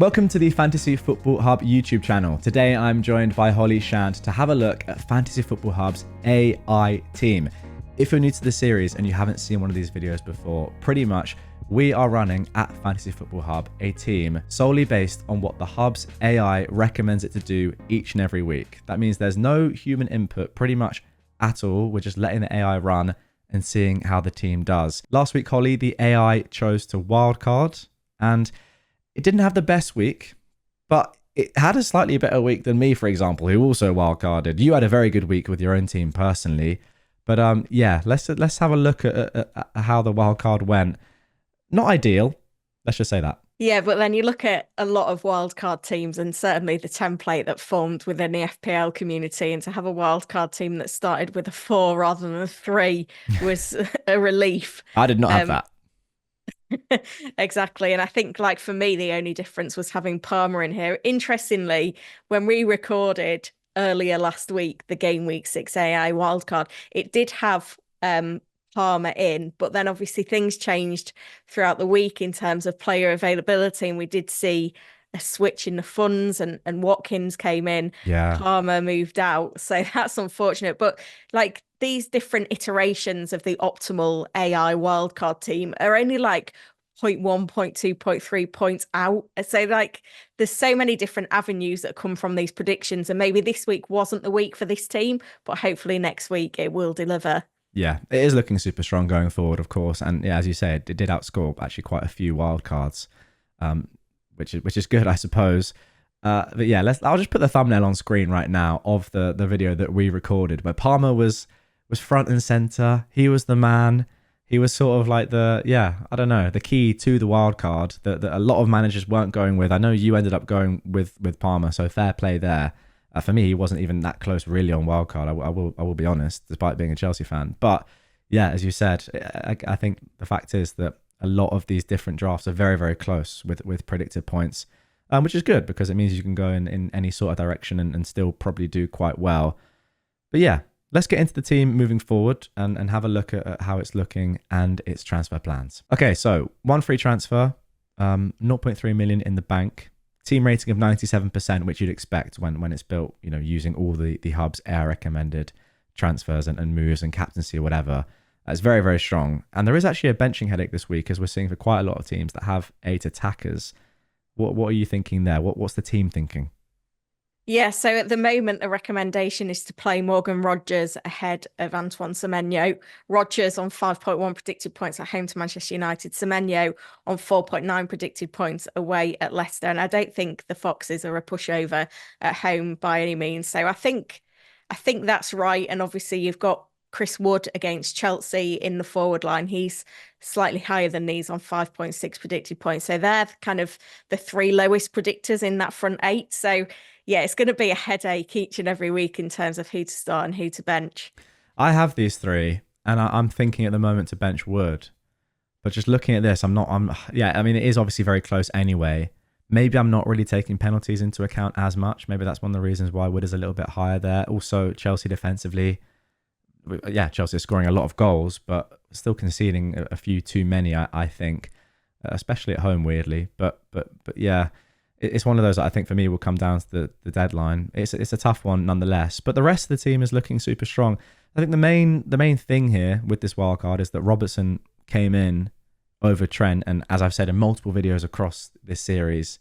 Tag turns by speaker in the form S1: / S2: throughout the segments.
S1: Welcome to the Fantasy Football Hub YouTube channel. Today I'm joined by Holly Shand to have a look at Fantasy Football Hub's AI team. If you're new to the series and you haven't seen one of these videos before, pretty much we are running at Fantasy Football Hub a team solely based on what the Hub's AI recommends it to do each and every week. That means there's no human input pretty much at all. We're just letting the AI run and seeing how the team does. Last week, Holly, the AI chose to wildcard, and it didn't have the best week, but it had a slightly better week than me, for example, who also wildcarded. You had a very good week with your own team personally, but let's have a look at how the wildcard went. Not ideal, let's just say that.
S2: Yeah, but then you look at a lot of wildcard teams and certainly the template that formed within the FPL community, and to have a wildcard team that started with a 4 rather than a 3 was a relief.
S1: I did not have that.
S2: Exactly. And I think, like, for me, the only difference was having Palmer in here. Interestingly, when we recorded earlier last week, the game week 6 AI wildcard, it did have Palmer in, but then obviously things changed throughout the week in terms of player availability, and we did see a switch in the funds, and Watkins came in.
S1: Yeah.
S2: Palmer moved out, so that's unfortunate. But like, these different iterations of the optimal AI wildcard team are only like 0.1, 0.2, 0.3 points out. So like, there's so many different avenues that come from these predictions, and maybe this week wasn't the week for this team, but hopefully next week it will deliver.
S1: Yeah, it is looking super strong going forward, of course. And yeah, as you say, it did outscore actually quite a few wildcards, which is good, I suppose. But yeah, I'll just put the thumbnail on screen right now of the video that we recorded, where Palmer was front and center. He was the man. He was sort of like the key to the wild card that a lot of managers weren't going with. I know you ended up going with Palmer, so fair play there. For me, he wasn't even that close really on wild card. I will be honest, despite being a Chelsea fan. But yeah, as you said, I think the fact is that a lot of these different drafts are very, very close with predicted points, which is good because it means you can go in any sort of direction and still probably do quite well. But yeah, let's get into the team moving forward and have a look at how it's looking and its transfer plans. Okay, so one free transfer, 0.3 million in the bank, team rating of 97%, which you'd expect when it's built, using all the Hub's AI recommended transfers and moves and captaincy or whatever. It's very, very strong. And there is actually a benching headache this week, as we're seeing for quite a lot of teams that have 8 attackers. What are you thinking there? What's the team thinking?
S2: Yeah, so at the moment, the recommendation is to play Morgan Rogers ahead of Antoine Semenyo. Rogers on 5.1 predicted points at home to Manchester United. Semenyo on 4.9 predicted points away at Leicester. And I don't think the Foxes are a pushover at home by any means. So I think that's right. And obviously you've got Chris Wood against Chelsea in the forward line. He's slightly higher than these on 5.6 predicted points. So they're kind of the 3 lowest predictors in that front 8. So yeah, it's going to be a headache each and every week in terms of who to start and who to bench.
S1: I have these 3, and I'm thinking at the moment to bench Wood. But just looking at this, it is obviously very close anyway. Maybe I'm not really taking penalties into account as much. Maybe that's one of the reasons why Wood is a little bit higher there. Also, Chelsea defensively, yeah, Chelsea are scoring a lot of goals, but still conceding a few too many, I think, especially at home, weirdly. But yeah, it's one of those that I think for me will come down to the deadline. It's a tough one nonetheless, but the rest of the team is looking super strong. I think the main thing here with this wildcard is that Robertson came in over Trent, and as I've said in multiple videos across this series,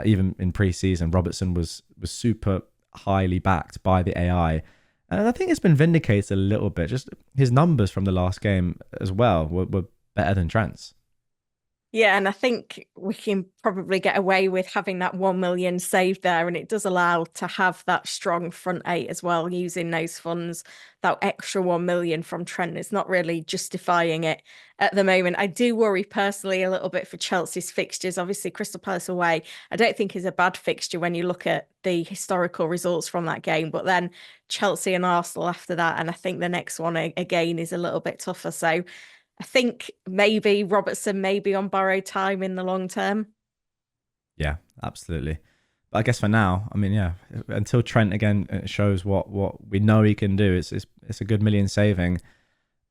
S1: even in pre-season, Robertson was super highly backed by the AI. And I think it's been vindicated a little bit. Just his numbers from the last game as well were better than Trent's.
S2: Yeah, and I think we can probably get away with having that 1 million saved there, and it does allow to have that strong front 8 as well, using those funds. That extra 1 million from Trent is not really justifying it at the moment. I do worry personally a little bit for Chelsea's fixtures. Obviously, Crystal Palace away, I don't think is a bad fixture when you look at the historical results from that game, but then Chelsea and Arsenal after that, and I think the next one again is a little bit tougher. So I think maybe Robertson may be on borrowed time in the long term.
S1: Yeah, absolutely. But I guess for now, until Trent again shows what we know he can do, it's a good million saving.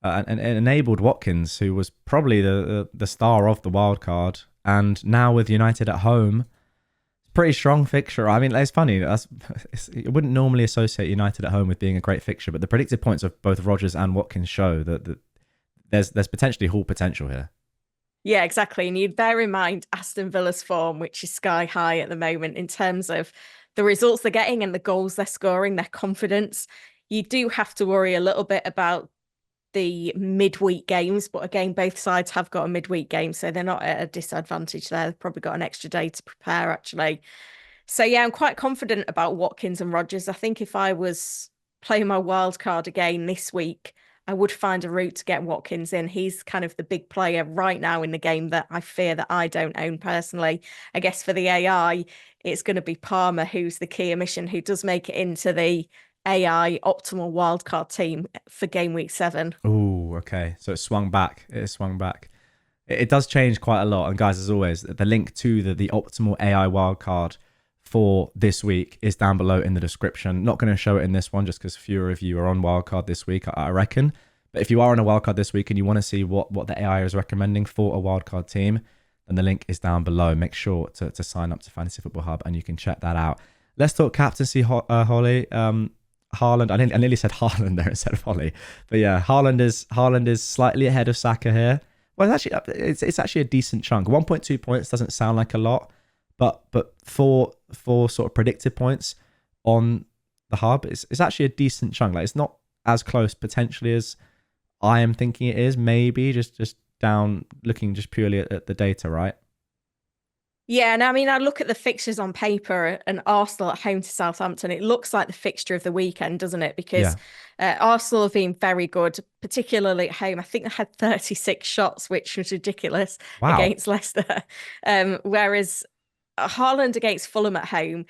S1: And it enabled Watkins, who was probably the star of the wild card, and now with United at home, pretty strong fixture. I mean, it's funny. You wouldn't normally associate United at home with being a great fixture, but the predicted points of both Rodgers and Watkins show that there's potentially Hall potential here.
S2: Yeah, exactly. And you'd bear in mind Aston Villa's form, which is sky high at the moment in terms of the results they're getting and the goals they're scoring, their confidence. You do have to worry a little bit about the midweek games, but again, both sides have got a midweek game, so they're not at a disadvantage there. They've probably got an extra day to prepare, actually. So yeah, I'm quite confident about Watkins and Rodgers. I think if I was playing my wild card again this week, I would find a route to get Watkins in. He's kind of the big player right now in the game that I fear that I don't own personally. I guess for the AI, it's going to be Palmer, who's the key omission, who does make it into the AI optimal wildcard team for game week 7.
S1: Oh, okay. So it swung back. It swung back. It does change quite a lot. And guys, as always, the link to the optimal AI wildcard for this week is down below in the description. Not going to show it in this one just because fewer of you are on wildcard this week, I reckon. But if you are on a wildcard this week and you want to see what the AI is recommending for a wildcard team, then the link is down below. Make sure to sign up to Fantasy Football Hub and you can check that out. Let's talk captaincy, Holly. Haaland, I nearly said Haaland there instead of Holly. But yeah, Haaland is slightly ahead of Saka here. Well, it's actually a decent chunk. 1.2 points doesn't sound like a lot, but for sort of predicted points on the hub, it's actually a decent chunk. Like it's not as close potentially as I am thinking it is. Maybe just down looking just purely at the data, right?
S2: Yeah, and I mean, I look at the fixtures on paper and Arsenal at home to Southampton. It looks like the fixture of the weekend, doesn't it? Because
S1: Yeah.
S2: Arsenal have been very good, particularly at home. I think they had 36 shots, which was ridiculous
S1: Wow.
S2: against Leicester. Whereas Haaland against Fulham at home,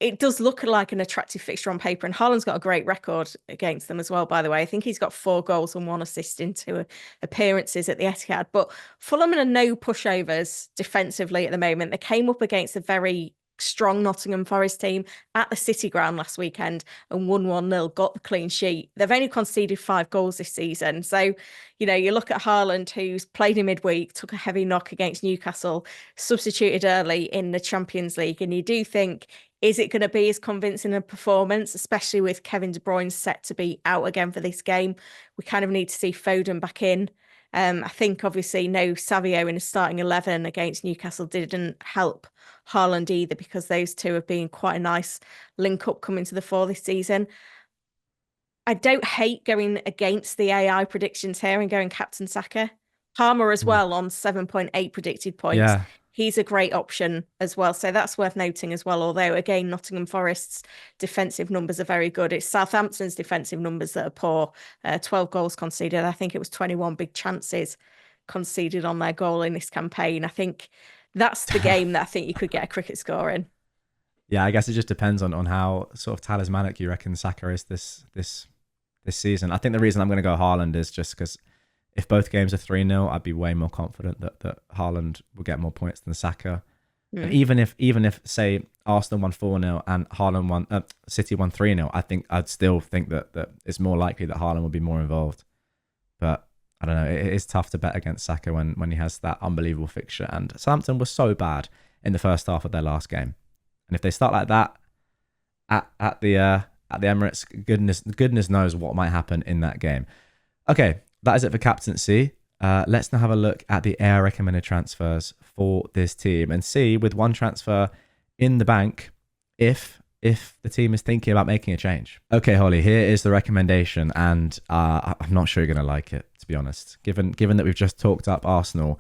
S2: it does look like an attractive fixture on paper. And Haaland's got a great record against them as well, by the way. I think he's got 4 goals and 1 assist in 2 appearances at the Etihad. But Fulham are no pushovers defensively at the moment. They came up against a very strong Nottingham Forest team at the City Ground last weekend and won 1-0, got the clean sheet. They've only conceded 5 goals this season. So, you look at Haaland, who's played in midweek, took a heavy knock against Newcastle, substituted early in the Champions League. And you do think, is it going to be as convincing a performance, especially with Kevin De Bruyne set to be out again for this game? We kind of need to see Foden back in. I think obviously no Savio in a starting 11 against Newcastle didn't help Haaland either, because those two have been quite a nice link up coming to the fore this season. I don't hate going against the AI predictions here and going Captain Saka. Palmer as well on 7.8 predicted points.
S1: Yeah.
S2: He's a great option as well. So that's worth noting as well. Although, again, Nottingham Forest's defensive numbers are very good. It's Southampton's defensive numbers that are poor. 12 goals conceded. I think it was 21 big chances conceded on their goal in this campaign. I think that's the game that I think you could get a cricket score in.
S1: Yeah, I guess it just depends on how sort of talismanic you reckon Saka is this season. I think the reason I'm going to go Haaland is just because if both games are 3-0, I'd be way more confident that Haaland will get more points than Saka. And even if say Arsenal won 4-0 and Haaland won City won 3-0, I'd still think that it's more likely that Haaland will be more involved. But I don't know, it is tough to bet against Saka when he has that unbelievable fixture. And Southampton was so bad in the first half of their last game. And if they start like that at the Emirates, goodness knows what might happen in that game. Okay, that is it for captaincy. Let's now have a look at the AI recommended transfers for this team and see, with one transfer in the bank, if the team is thinking about making a change. Okay, Holly, here is the recommendation, and I'm not sure you're going to like it, to be honest, given that we've just talked up Arsenal.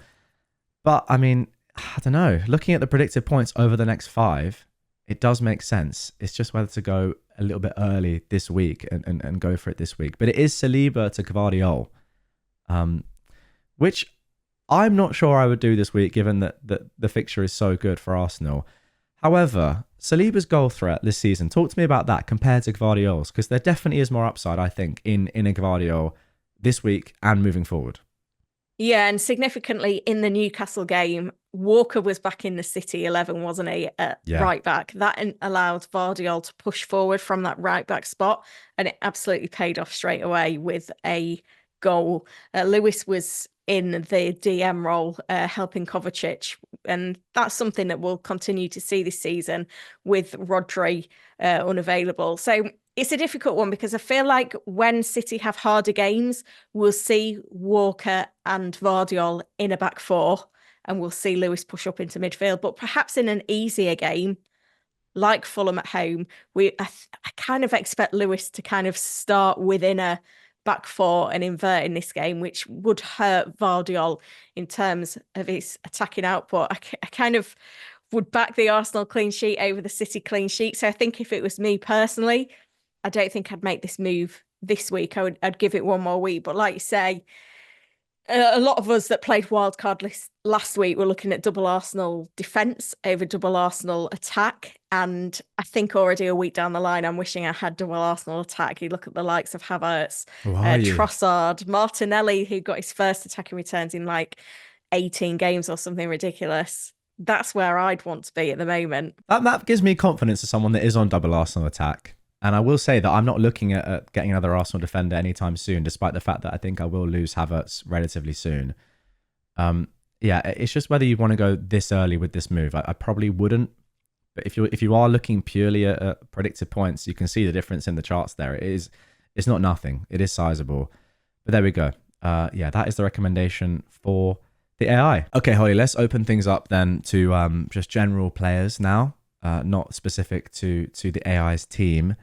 S1: But, I mean, I don't know. Looking at the predicted points over the next 5, it does make sense. It's just whether to go a little bit early this week and go for it this week. But it is Saliba to Gvardiol, which I'm not sure I would do this week, given that the fixture is so good for Arsenal. However, Saliba's goal threat this season, talk to me about that compared to Gvardiol's, because there definitely is more upside, I think, in a Gvardiol this week and moving forward.
S2: Yeah, and significantly in the Newcastle game, Walker was back in the City 11, wasn't he, at right back. That allowed Gvardiol to push forward from that right back spot, and it absolutely paid off straight away with a goal. Lewis was in the DM role, helping Kovacic, and that's something that we'll continue to see this season with Rodri unavailable. So it's a difficult one because I feel like when City have harder games, we'll see Walker and Vardiol in a back four, and we'll see Lewis push up into midfield. But perhaps in an easier game, like Fulham at home, I kind of expect Lewis to kind of start within a back four and invert in this game, which would hurt Vardiol in terms of his attacking output. I kind of would back the Arsenal clean sheet over the City clean sheet. So I think if it was me personally, I don't think I'd make this move this week. I'd give it one more week. But like you say, a lot of us that played wildcard last week were looking at double Arsenal defence over double Arsenal attack. And I think already a week down the line, I'm wishing I had double Arsenal attack. You look at the likes of Havertz, Trossard, Martinelli, who got his first attacking returns in like 18 games or something ridiculous. That's where I'd want to be at the moment.
S1: That gives me confidence as someone that is on double Arsenal attack. And I will say that I'm not looking at getting another Arsenal defender anytime soon, despite the fact that I think I will lose Havertz relatively soon. Yeah, it's just whether you want to go this early with this move. I probably wouldn't. But if you are looking purely at predicted points, you can see the difference in the charts there. It's not nothing. It is sizable. But there we go. Yeah, that is the recommendation for the AI. Okay, Holly, let's open things up then to just general players now, not specific to the AI's team.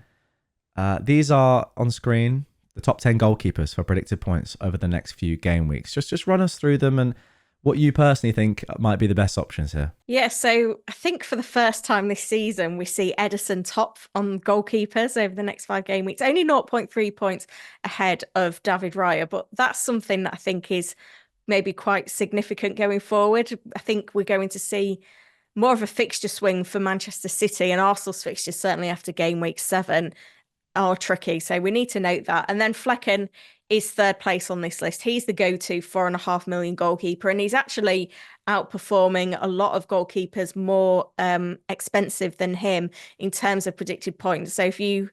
S1: These are on screen, the top 10 goalkeepers for predicted points over the next few game weeks. Just run us through them and what you personally think might be the best options here.
S2: Yeah, so I think for the first time this season, we see Ederson top on goalkeepers over the next 5 game weeks, only 0.3 points ahead of David Raya, but that's something that I think is maybe quite significant going forward. I think we're going to see more of a fixture swing for Manchester City, and Arsenal's fixtures certainly after game week 7 are tricky. So we need to note that. And then Flecken is third place on this list. He's the go-to 4.5 million goalkeeper, and he's actually outperforming a lot of goalkeepers more expensive than him in terms of predicted points. So if you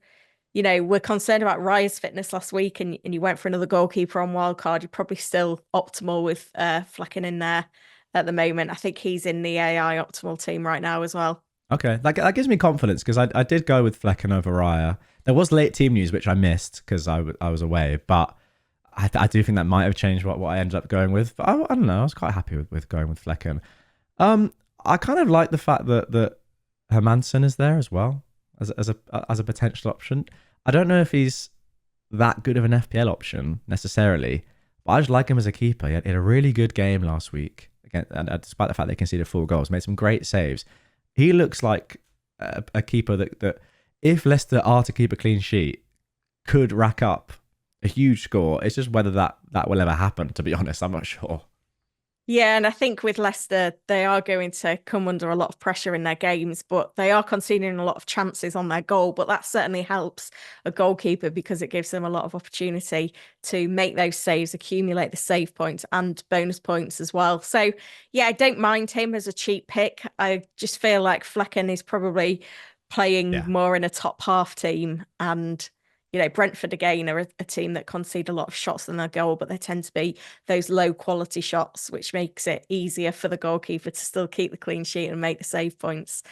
S2: were concerned about Raya's fitness last week and you went for another goalkeeper on wildcard, you're probably still optimal with Flecken in there at the moment. I think he's in the AI optimal team right now as well.
S1: Okay, that gives me confidence because I did go with Flecken over Raya. There was late team news, which I missed because I was away, but I do think that might have changed what I ended up going with. But I don't know, I was quite happy with going with Flecken. I kind of like the fact that Hermansen is there as well as a potential option. I don't know if he's that good of an FPL option necessarily, but I just like him as a keeper. He had a really good game last week, again, and despite the fact they conceded 4 goals, made some great saves. He looks like a keeper that if Leicester are to keep a clean sheet, could rack up a huge score. It's just whether that will ever happen, to be honest. I'm not sure.
S2: Yeah, and I think with Leicester, they are going to come under a lot of pressure in their games, but they are conceding a lot of chances on their goal. But that certainly helps a goalkeeper because it gives them a lot of opportunity to make those saves, accumulate the save points and bonus points as well. So, yeah, I don't mind him as a cheap pick. I just feel like Flecken is probably playing more in a top half team, and Brentford again are a team that concede a lot of shots on their goal, but they tend to be those low quality shots, which makes it easier for the goalkeeper to still keep the clean sheet and make the save points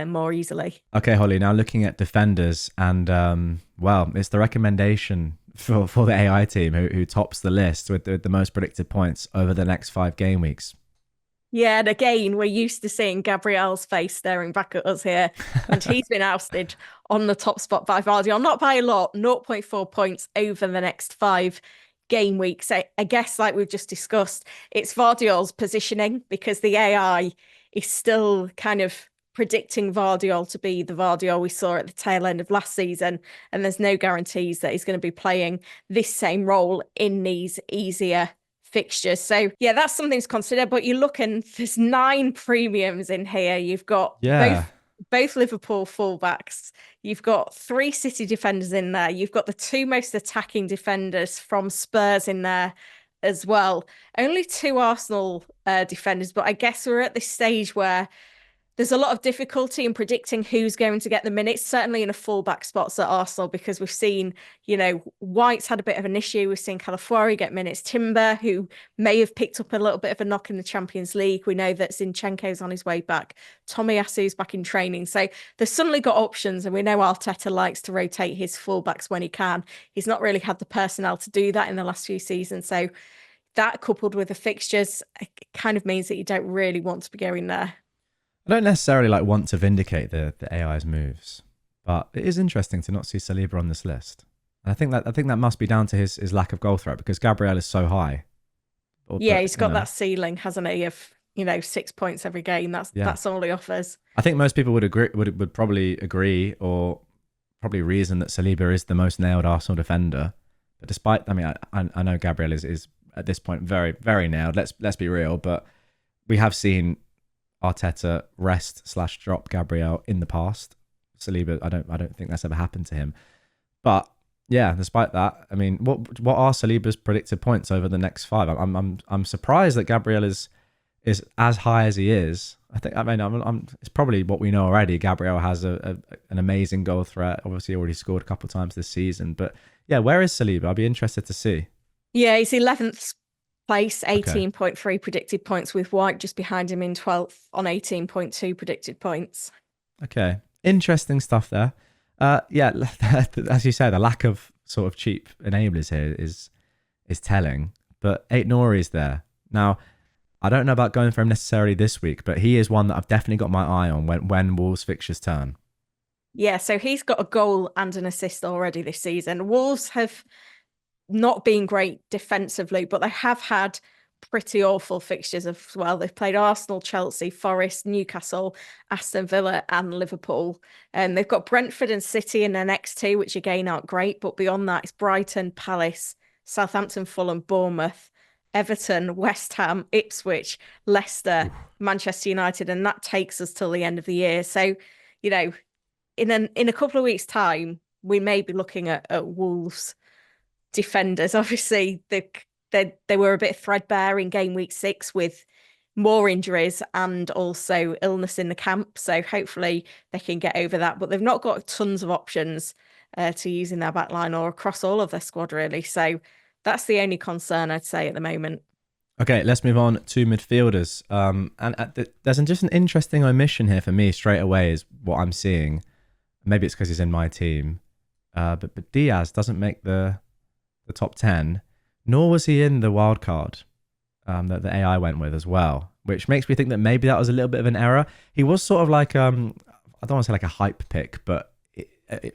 S2: more easily.
S1: Okay, Holly, now looking at defenders, and it's the recommendation for the AI team who tops the list with the most predicted points over the next 5 game weeks.
S2: Yeah, and again, we're used to seeing Gabriel's face staring back at us here, and he's been ousted on the top spot by Vardiol, not by a lot, 0.4 points over the next 5 game weeks. I guess, like we've just discussed, it's Vardiol's positioning because the AI is still kind of predicting Vardiol to be the Vardiol we saw at the tail end of last season, and there's no guarantees that he's going to be playing this same role in these easier fixtures. So yeah, that's something to consider. But you look and there's 9 premiums in here. You've got both Liverpool fullbacks. You've got 3 City defenders in there. You've got the 2 most attacking defenders from Spurs in there as well. Only 2 Arsenal defenders, but I guess we're at this stage where there's a lot of difficulty in predicting who's going to get the minutes, certainly in a fullback spots at Arsenal, because we've seen, White's had a bit of an issue. We've seen Calafiori get minutes. Timber, who may have picked up a little bit of a knock in the Champions League. We know that Zinchenko's on his way back. Tomiyasu's back in training. So they've suddenly got options, and we know Arteta likes to rotate his fullbacks when he can. He's not really had the personnel to do that in the last few seasons. So that, coupled with the fixtures, kind of means that you don't really want to be going there.
S1: I don't necessarily want to vindicate the AI's moves, but it is interesting to not see Saliba on this list. And I think that must be down to his lack of goal threat, because Gabriel is so high.
S2: Yeah, he's got that ceiling, hasn't he, of 6 points every game. That's all he offers.
S1: I think most people would probably agree, or probably reason, that Saliba is the most nailed Arsenal defender. But despite, I know Gabriel is at this point very, very nailed. Let's be real, but we have seen Arteta rest/drop Gabriel in the past. Saliba, I don't think that's ever happened to him. But yeah, despite that, what are Saliba's predicted points over the next 5? I'm surprised that Gabriel is as high as he is. It's probably what we know already. Gabriel has an amazing goal threat. Obviously, already scored a couple of times this season. But yeah, where is Saliba? I'll be interested to see.
S2: Yeah, he's 11th place, 18.3 predicted points, with White just behind him in 12th on 18.2 predicted points. Okay,
S1: interesting stuff there. Yeah, as you say, the lack of sort of cheap enablers here is telling. But Eight Nori is there. Now, I don't know about going for him necessarily this week, but he is one that I've definitely got my eye on when Wolves fixtures turn.
S2: Yeah, so he's got a goal and an assist already this season. Wolves have not been great defensively, but they have had pretty awful fixtures as well. They've played Arsenal, Chelsea, Forest, Newcastle, Aston Villa and Liverpool. And they've got Brentford and City in their next 2, which again aren't great. But beyond that, it's Brighton, Palace, Southampton, Fulham, Bournemouth, Everton, West Ham, Ipswich, Leicester, Manchester United. And that takes us till the end of the year. So, in a couple of weeks' time, we may be looking at Wolves defenders. Obviously, they were a bit threadbare in game week 6 with more injuries and also illness in the camp. So hopefully they can get over that. But they've not got tons of options to use in their back line or across all of their squad, really. So that's the only concern I'd say at the moment.
S1: Okay, let's move on to midfielders. There's just an interesting omission here for me straight away is what I'm seeing. Maybe it's because he's in my team. But Diaz doesn't make the top 10, nor was he in the wild card that the AI went with as well, which makes me think that maybe that was a little bit of an error. He was sort of like, I don't want to say like a hype pick, but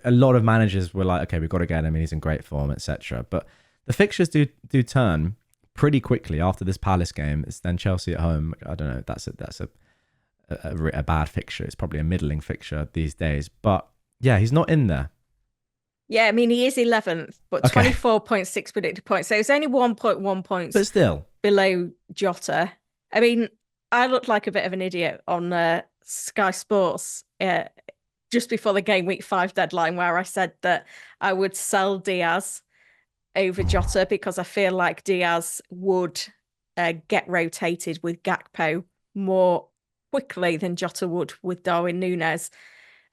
S1: a lot of managers were like, okay, we've got to get him, he's in great form, etc. But the fixtures do turn pretty quickly after this Palace game. It's then Chelsea at home. I don't know, that's a bad fixture. It's probably a middling fixture these days. But yeah, he's not in there.
S2: Yeah, he is 11th, but 24.6 predicted points. So it's only 1.1 points
S1: but still
S2: below Jota. I looked like a bit of an idiot on Sky Sports just before the game week 5 deadline, where I said that I would sell Diaz over Jota because I feel like Diaz would get rotated with Gakpo more quickly than Jota would with Darwin Núñez.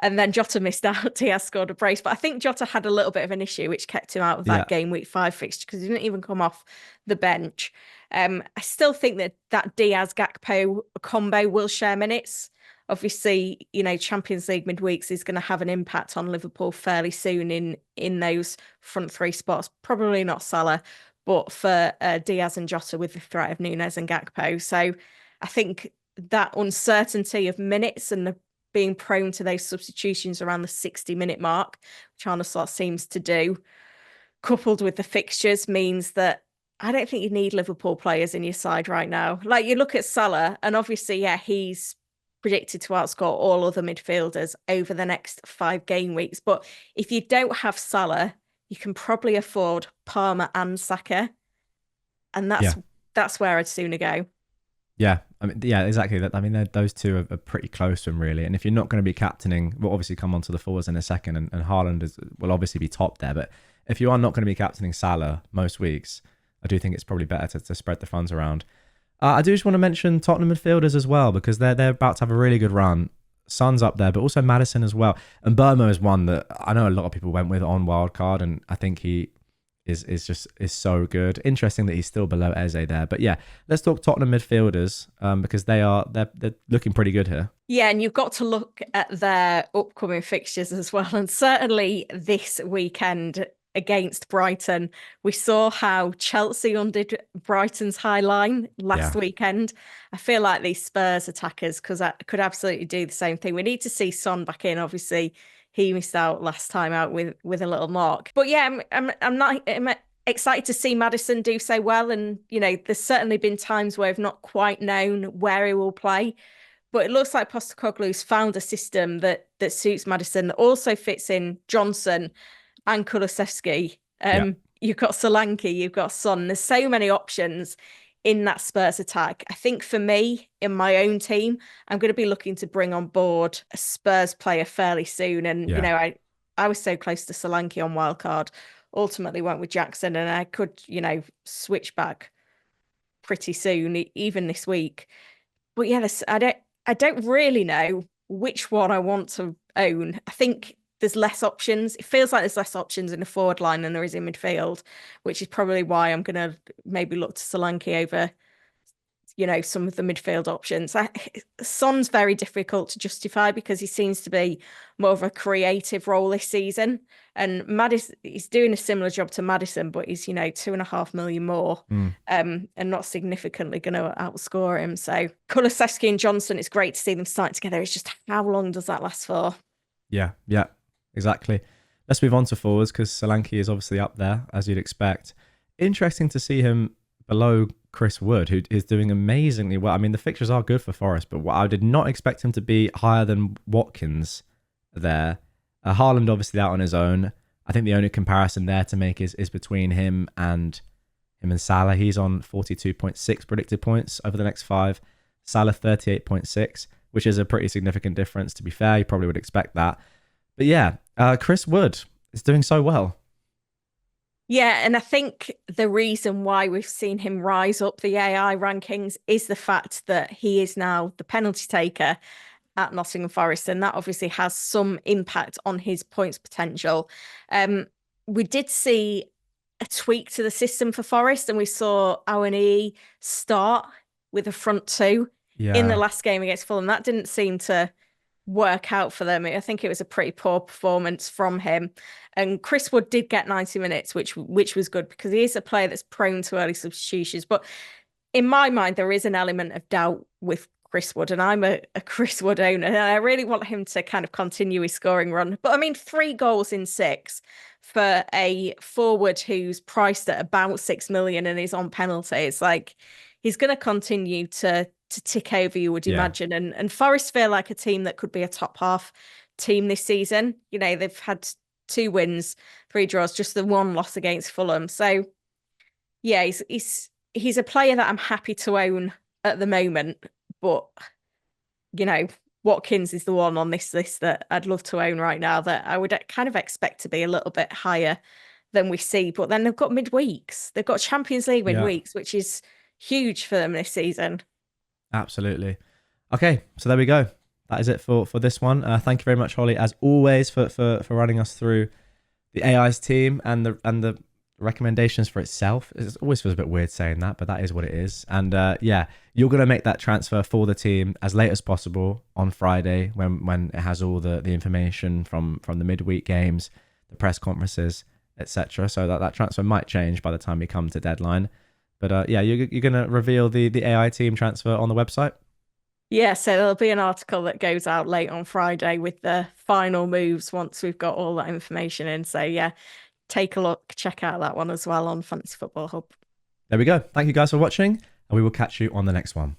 S2: And then Jota missed out. Diaz scored a brace. But I think Jota had a little bit of an issue, which kept him out of that game week 5 fixture because he didn't even come off the bench. I still think that Diaz-Gakpo combo will share minutes. Obviously, Champions League midweeks is going to have an impact on Liverpool fairly soon in those front 3 spots. Probably not Salah, but for Diaz and Jota with the threat of Núñez and Gakpo. So I think that uncertainty of minutes and the being prone to those substitutions around the 60-minute mark, which Arne seems to do, coupled with the fixtures, means that I don't think you need Liverpool players in your side right now. Like, you look at Salah, and obviously, yeah, he's predicted to outscore all other midfielders over the next 5 game weeks. But if you don't have Salah, you can probably afford Palmer and Saka. And that's where I'd sooner go.
S1: Yeah, exactly. Those two are pretty close to him, really. And if you're not going to be captaining, we'll obviously come on to the forwards in a second, and Haaland will obviously be top there. But if you are not going to be captaining Salah most weeks, I do think it's probably better to spread the funds around. I do just want to mention Tottenham midfielders as well because they're about to have a really good run. Son's up there, but also Madison as well. And Burma is one that I know a lot of people went with on wildcard, and I think he is so good. Interesting that he's still below Eze there. But yeah, let's talk Tottenham midfielders because they're looking pretty good here.
S2: Yeah, and you've got to look at their upcoming fixtures as well. And certainly this weekend against Brighton, we saw how Chelsea undid Brighton's high line last
S1: Yeah.
S2: weekend. I feel like these Spurs attackers could absolutely do the same thing. We need to see Son back in. Obviously, he missed out last time out with a little mark. But yeah, I'm excited to see Madison do so well. And there's certainly been times where I've not quite known where he will play. But it looks like Postecoglou's found a system that suits Madison, that also fits in Johnson and Kulusevski.
S1: Yeah.
S2: You've got Solanke, you've got Son. There's so many options in that Spurs attack. I think for me, in my own team, I'm going to be looking to bring on board a Spurs player fairly soon. And,
S1: Yeah.
S2: I was so close to Solanke on wildcard, ultimately went with Jackson, and I could, switch back pretty soon, even this week. But yeah, I don't really know which one I want to own. I think there's less options. It feels like there's less options in the forward line than there is in midfield, which is probably why I'm going to maybe look to Solanke over, some of the midfield options. Son's very difficult to justify because he seems to be more of a creative role this season. And Madison, he's doing a similar job to Madison, but he's, 2.5 million more, and not significantly going to outscore him. So Kulusevski and Johnson, it's great to see them start together. It's just how long does that last for?
S1: Yeah. Yeah. Exactly. Let's move on to forwards because Solanke is obviously up there as you'd expect. Interesting to see him below Chris Wood, who is doing amazingly well. I mean, the fixtures are good for Forest, but I did not expect him to be higher than Watkins there. Haaland obviously out on his own. I think the only comparison there to make is between him and Salah. He's on 42.6 predicted points over the next 5. Salah 38.6, which is a pretty significant difference. To be fair, you probably would expect that. But yeah, Chris Wood is doing so well.
S2: Yeah, and I think the reason why we've seen him rise up the AI rankings is the fact that he is now the penalty taker at Nottingham Forest, and that obviously has some impact on his points potential. We did see a tweak to the system for Forest, and we saw Awoniyi start with a front two in the
S1: Yeah.
S2: last game against Fulham. That didn't seem to work out for them. I think it was a pretty poor performance from him. And Chris Wood did get 90 minutes, which was good because he is a player that's prone to early substitutions. But in my mind, there is an element of doubt with Chris Wood, and I'm a Chris Wood owner, and I really want him to kind of continue his scoring run. But I mean, 3 goals in 6 for a forward who's priced at about 6 million and is on penalties. Like, he's going to continue to tick over, you would
S1: Yeah.
S2: imagine. And Forest feel like a team that could be a top half team this season. They've had 2 wins, 3 draws, just the 1 loss against Fulham. So yeah, he's a player that I'm happy to own at the moment. But Watkins is the one on this list that I'd love to own right now, that I would kind of expect to be a little bit higher than we see. But then they've got midweeks. They've got Champions League
S1: Yeah.
S2: midweeks, which is huge for them this season.
S1: Absolutely. Okay, so there we go. That is it for this one. Thank you very much, Holly, as always, for running us through the AI's team and the recommendations for itself. It always feels a bit weird saying that, but that is what it is. And yeah, you're going to make that transfer for the team as late as possible on Friday when it has all the information from the midweek games, the press conferences, etc. So that transfer might change by the time we come to deadline. But yeah, you're going to reveal the AI team transfer on the website?
S2: Yeah, so there'll be an article that goes out late on Friday with the final moves once we've got all that information in. So yeah, take a look, check out that one as well on Fantasy Football Hub.
S1: There we go. Thank you guys for watching, and we will catch you on the next one.